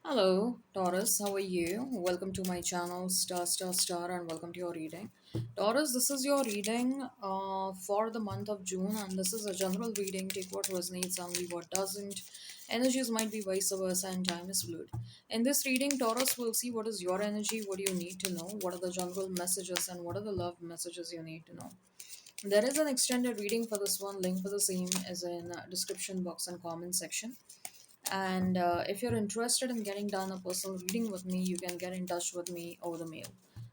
Hello, Taurus. How are you? Welcome to my channel, and welcome to your reading. Taurus, this is your reading for the month of June, and this is a general reading. Take what resonates and leave what doesn't. Energies might be vice versa, and time is fluid. In this reading, Taurus will see what is your energy, what do you need to know, what are the general messages, and what are the love messages you need to know. There is an extended reading for this one. Link for the same is in description box and comment section. And if you're interested in getting done a personal reading with me, you can get in touch with me over the mail.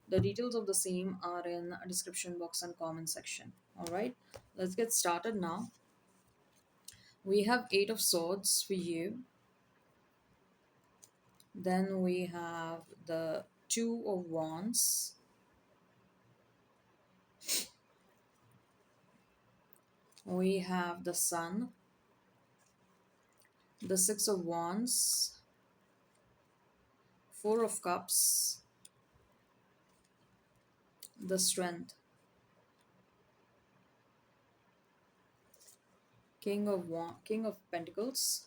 The details of the same are in a description box and comment section. All right, let's get started now. We have Eight of Swords for you. Then we have the Two of Wands. We have the Sun, the Six of Wands, Four of Cups, the Strength, King of Pentacles,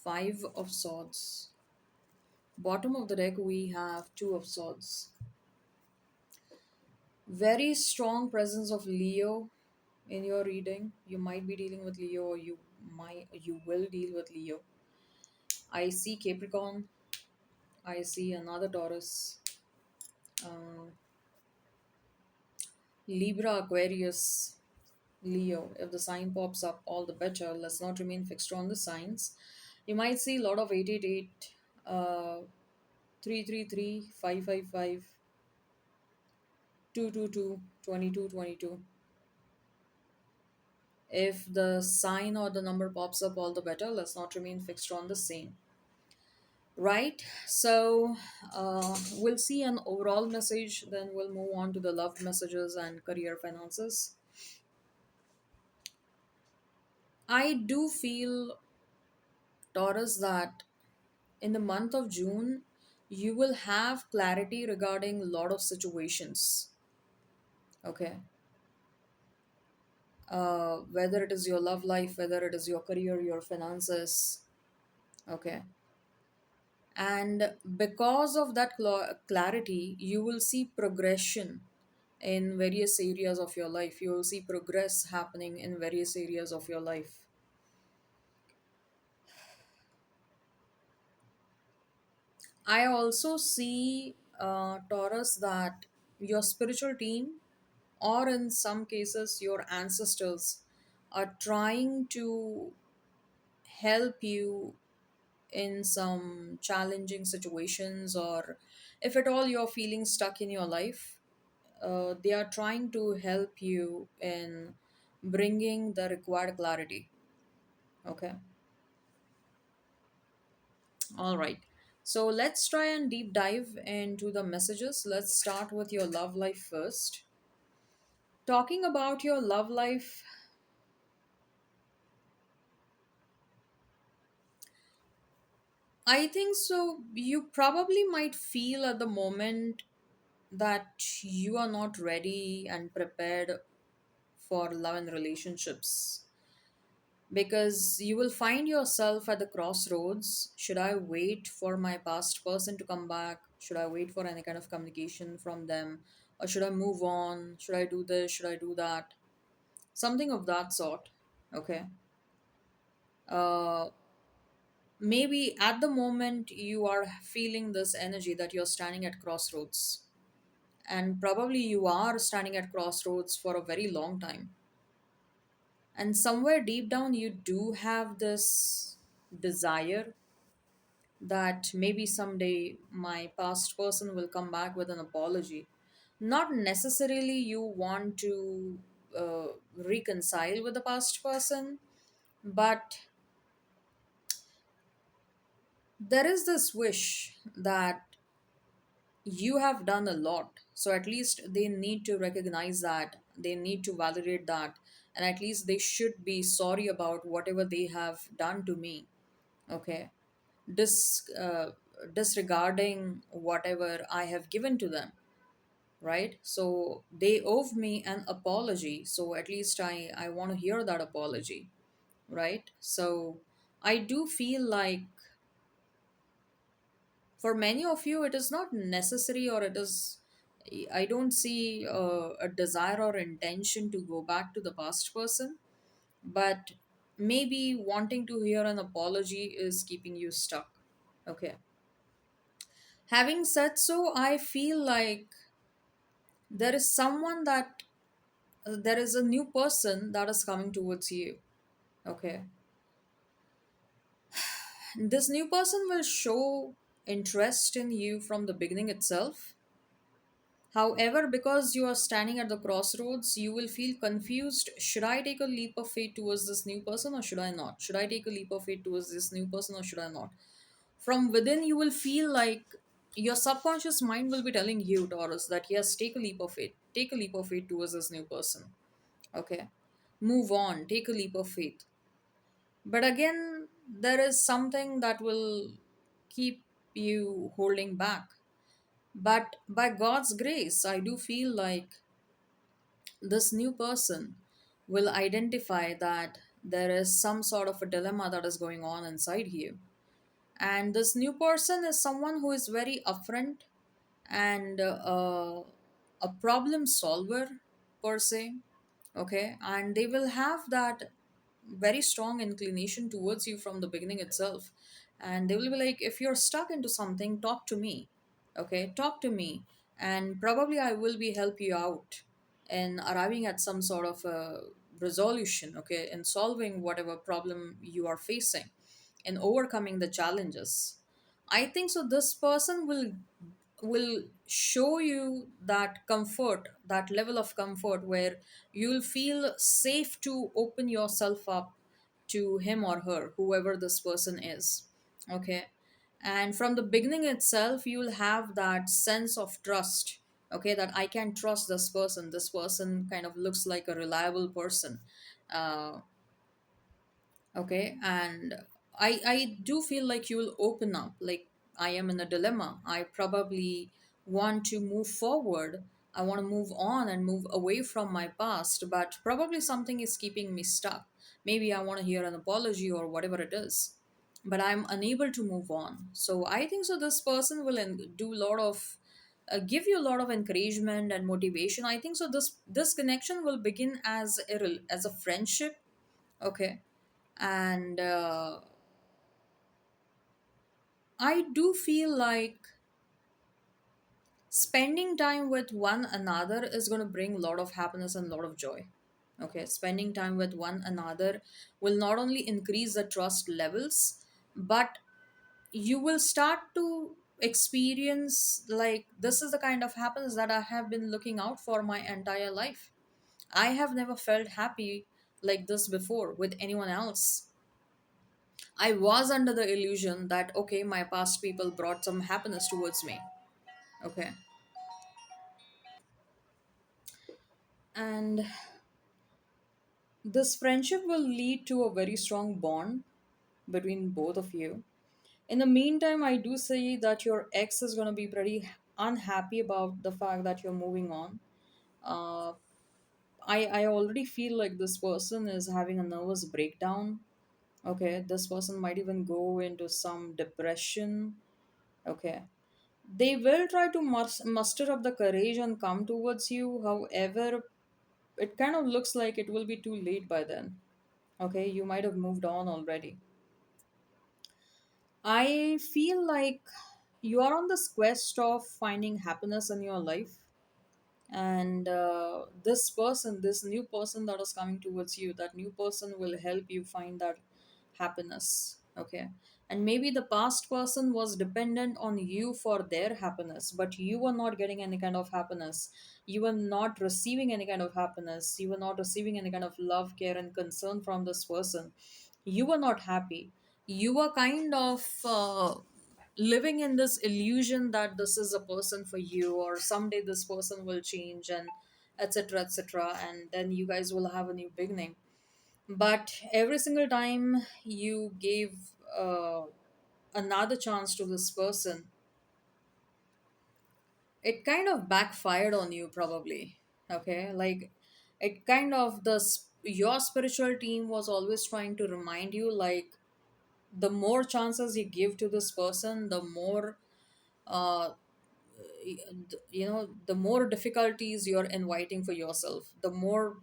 Five of Swords. Bottom of the deck, we have Two of Swords. Very strong presence of Leo in your reading. You might be dealing with Leo, or you will deal with Leo. I see Capricorn. I see another Taurus. Uh, Libra, Aquarius, Leo. If the sign pops up, all the better. Let's not remain fixed on the signs. You might see a lot of 888, 333, 555, 222, 2222. If the sign or the number pops up, all the better. Let's not remain fixed on the same. Right? So, we'll see an overall message, then we'll move on to the love messages and career finances. I do feel, Taurus, that in the month of June, you will have clarity regarding a lot of situations. Okay. Whether it is your love life, whether it is your career, your finances. Okay. And because of that clarity, you will see progression in various areas of your life. You will see progress happening in various areas of your life. I also see, Taurus, that your spiritual team, or in some cases your ancestors, are trying to help you in some challenging situations, or if at all you're feeling stuck in your life. They are trying to help you in bringing the required clarity. Okay. All right. So let's try and deep dive into the messages. Let's start with your love life first. Talking about your love life, I think so. You probably might feel at the moment that you are not ready and prepared for love and relationships, because you will find yourself at the crossroads. Should I wait for my past person to come back? Should I wait for any kind of communication from them? Or should I move on? Should I do this? Should I do that? Something of that sort. Okay. Uh, Maybe at the moment you are feeling this energy that you're standing at crossroads. And probably you are standing at crossroads for a very long time. And somewhere deep down, you do have this desire that maybe someday my past person will come back with an apology. Not necessarily you want to reconcile with the past person, but there is this wish that you have done a lot. So at least they need to recognize that, they need to validate that, and at least they should be sorry about whatever they have done to me. Okay. Disregarding whatever I have given to them, right? So they owe me an apology. So at least I want to hear that apology, right? So I do feel like For many of you, it is not necessary, or it is, I don't see a desire or intention to go back to the past person, but maybe wanting to hear an apology is keeping you stuck. Okay. Having said so, I feel like there is someone that there is a new person that is coming towards you. Okay. This new person will show interest in you from the beginning itself. However, because you are standing at the crossroads, you will feel confused. Should I take a leap of faith towards this new person or should I not? Should I take a leap of faith towards this new person or should I not? From within, you will feel like your subconscious mind will be telling you, Taurus, that yes, take a leap of faith. Take a leap of faith towards this new person. Okay. Move on. Take a leap of faith. But again, there is something that will keep you holding back. But by God's grace, I do feel like this new person will identify that there is some sort of a dilemma that is going on inside you. And this new person is someone who is very upfront and a problem solver, per se. Okay. And they will have that very strong inclination towards you from the beginning itself. And they will be like, if you're stuck into something, talk to me. Okay, talk to me, and probably I will be help you out in arriving at some sort of a resolution. Okay, in solving whatever problem you are facing, in overcoming the challenges. I think so. This person will show you that comfort, that level of comfort where you'll feel safe to open yourself up to him or her, whoever this person is. Okay. And from the beginning itself, you'll have that sense of trust. Okay, that I can trust this person. This person kind of looks like a reliable person. Uh, okay. And I do feel like you will open up, like, I am in a dilemma, I probably want to move forward, I want to move on and move away from my past, but probably something is keeping me stuck. Maybe I want to hear an apology or whatever it is, but I'm unable to move on. So I think so this person will do a lot of give you a lot of encouragement and motivation. I think so this connection will begin as as a friendship. Okay. And I do feel like spending time with one another is going to bring a lot of happiness and a lot of joy. Okay, spending time with one another will not only increase the trust levels, but you will start to experience like this is the kind of happiness that I have been looking out for my entire life. I have never felt happy like this before with anyone else. I was under the illusion that, okay, my past people brought some happiness towards me. Okay. And this friendship will lead to a very strong bond between both of you. In the meantime, I do say that your ex is going to be pretty unhappy about the fact that you're moving on. Uh, I already feel like this person is having a nervous breakdown. Okay. This person might even go into some depression. Okay. They will try to muster up the courage and come towards you. However, it kind of looks like it will be too late by then. Okay, you might have moved on already. I feel like you are on this quest of finding happiness in your life, and this person, this new person that is coming towards you, that new person will help you find that happiness. Okay. And maybe the past person was dependent on you for their happiness, but you were not getting any kind of happiness, you were not receiving any kind of happiness, you were not receiving any kind of love, care and concern from this person. You were not happy. You were kind of living in this illusion that this is a person for you, or someday this person will change, and etc etc, and then you guys will have a new beginning. But every single time you gave uh, another chance to this person, it kind of backfired on you probably. Okay, like it kind of your spiritual team was always trying to remind you, like, the more chances you give to this person, the more uh, the more difficulties you're inviting for yourself, the more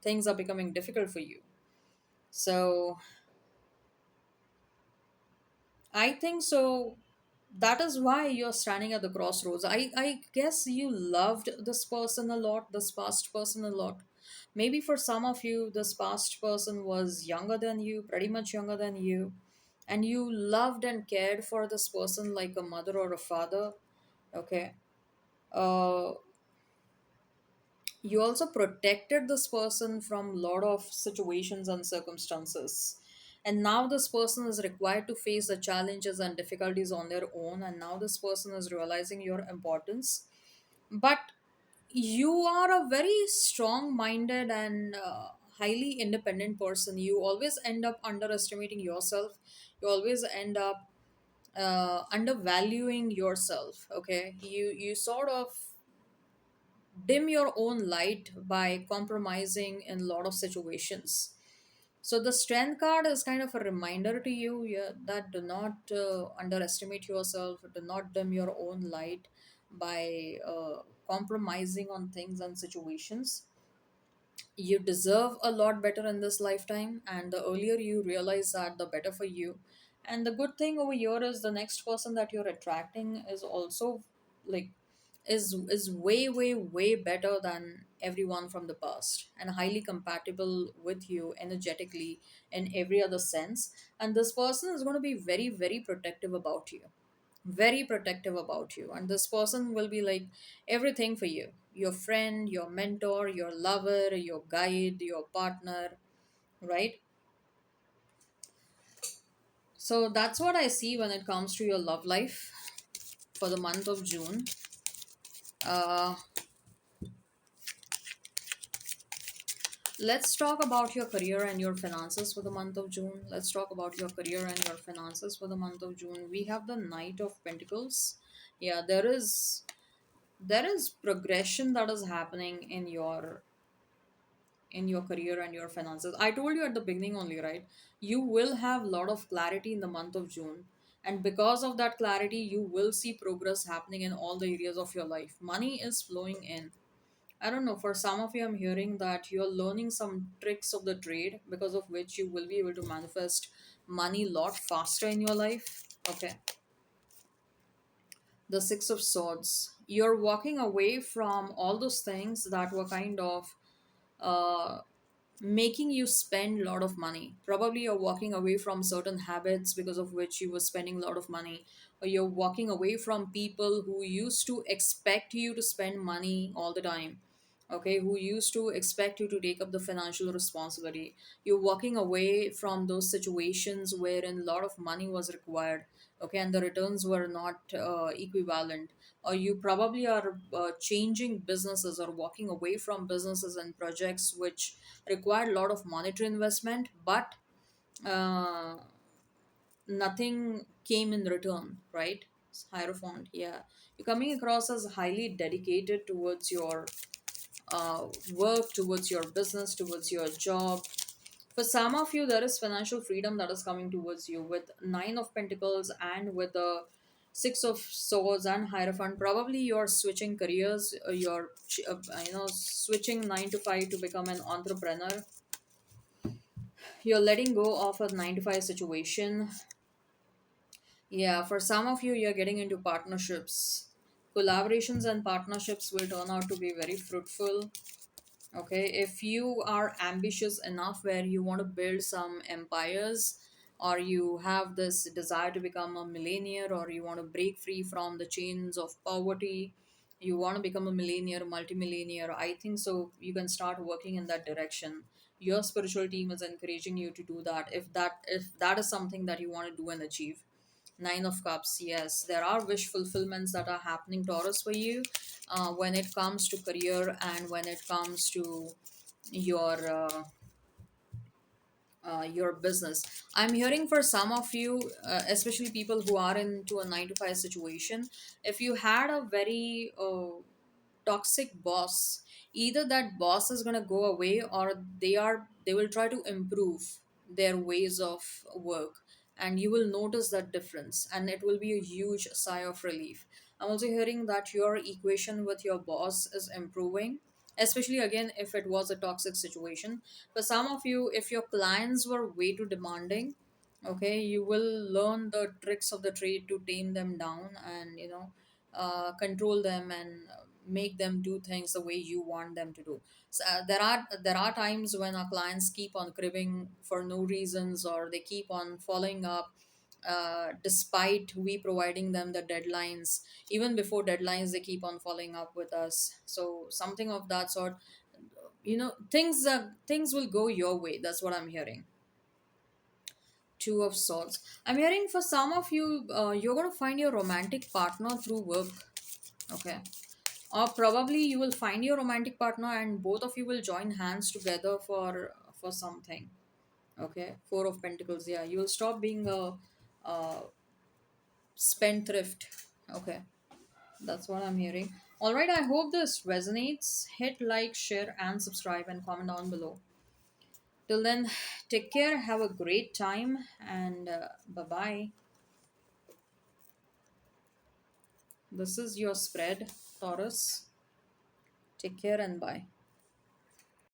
things are becoming difficult for you. So I think so. That is why you're standing at the crossroads. I guess you loved this person a lot, this past person a lot. Maybe for some of you, this past person was younger than you, pretty much younger than you, and you loved and cared for this person like a mother or a father. Okay. Uh, you also protected this person from a lot of situations and circumstances, and now this person is required to face the challenges and difficulties on their own, and now this person is realizing your importance. But you are a very strong minded and highly independent person. You always end up underestimating yourself. You always end up undervaluing yourself. Okay, you sort of dim your own light by compromising in a lot of situations. So the strength card is kind of a reminder to you, yeah, that do not underestimate yourself, do not dim your own light by compromising on things and situations. You deserve a lot better in this lifetime, and the earlier you realize that, the better for you. And the good thing over here is the next person that you're attracting is also like is way better than everyone from the past, and highly compatible with you energetically in every other sense. And this person is going to be very protective about you, very protective about you. And this person will be like everything for you: your friend, your mentor, your lover, your guide, your partner, right? So that's what I see when it comes to your love life for the month of June. uh, let's talk about your career and your finances for the month of June. Let's talk about your career and your finances for the month of June. We have the Knight of Pentacles. Yeah, there is progression that is happening in your career and your finances. I told you at the beginning only, right? You will have a lot of clarity in the month of June. And because of that clarity, you will see progress happening in all the areas of your life. Money is flowing in. I don't know, for some of you, I'm hearing that you're learning some tricks of the trade because of which you will be able to manifest money a lot faster in your life. Okay. The Six of Swords. You're walking away from all those things that were kind of uh, making you spend a lot of money. Probably you're walking away from certain habits because of which you were spending a lot of money, or you're walking away from people who used to expect you to spend money all the time. Okay, who used to expect you to take up the financial responsibility. You're walking away from those situations wherein a lot of money was required, okay, and the returns were not equivalent. Or you probably are changing businesses or walking away from businesses and projects which required a lot of monetary investment, but uh, nothing came in return, right? Hierophant, yeah. You're coming across as highly dedicated towards your uh, work, towards your business, towards your job. For some of you, there is financial freedom that is coming towards you with Nine of Pentacles and with the Six of Swords and Hierophant. Probably you're switching careers, you're switching 9 to 5 to become an entrepreneur. You're letting go of a 9 to 5 situation. Yeah, for some of you, you're getting into partnerships. Collaborations and partnerships will turn out to be very fruitful. Okay, if you are ambitious enough where you want to build some empires, or you have this desire to become a millionaire, or you want to break free from the chains of poverty, you want to become a millionaire, multimillionaire, I think so you can start working in that direction. Your spiritual team is encouraging you to do that, if that is something that you want to do and achieve. Nine of Cups, yes, there are wish fulfillments that are happening, Taurus, for you when it comes to career and when it comes to your your business. I'm hearing for some of you, especially people who are into a 9 to 5 situation, if you had a very toxic boss, either that boss is going to go away, or they will try to improve their ways of work, and you will notice that difference, and it will be a huge sigh of relief. I'm also hearing that your equation with your boss is improving, especially again if it was a toxic situation. For some of you, if your clients were way too demanding, okay, you will learn the tricks of the trade to tame them down, and control them, and make them do things the way you want them to do. So, there are times when our clients keep on cribbing for no reasons, or they keep on following up despite we providing them the deadlines. Even before deadlines, they keep on following up with us. So something of that sort. Things will go your way. That's what I'm hearing. Two of Swords. I'm hearing for some of you, you're going to find your romantic partner through work. Okay. Or probably you will find your romantic partner and both of you will join hands together for something. Okay. Four of Pentacles. Yeah. You will stop being a spendthrift. Okay. That's what I'm hearing. All right. I hope this resonates. Hit like, share, and subscribe, and comment down below. Till then, take care. Have a great time, and bye bye. This is your spread, Taurus. Take care and bye.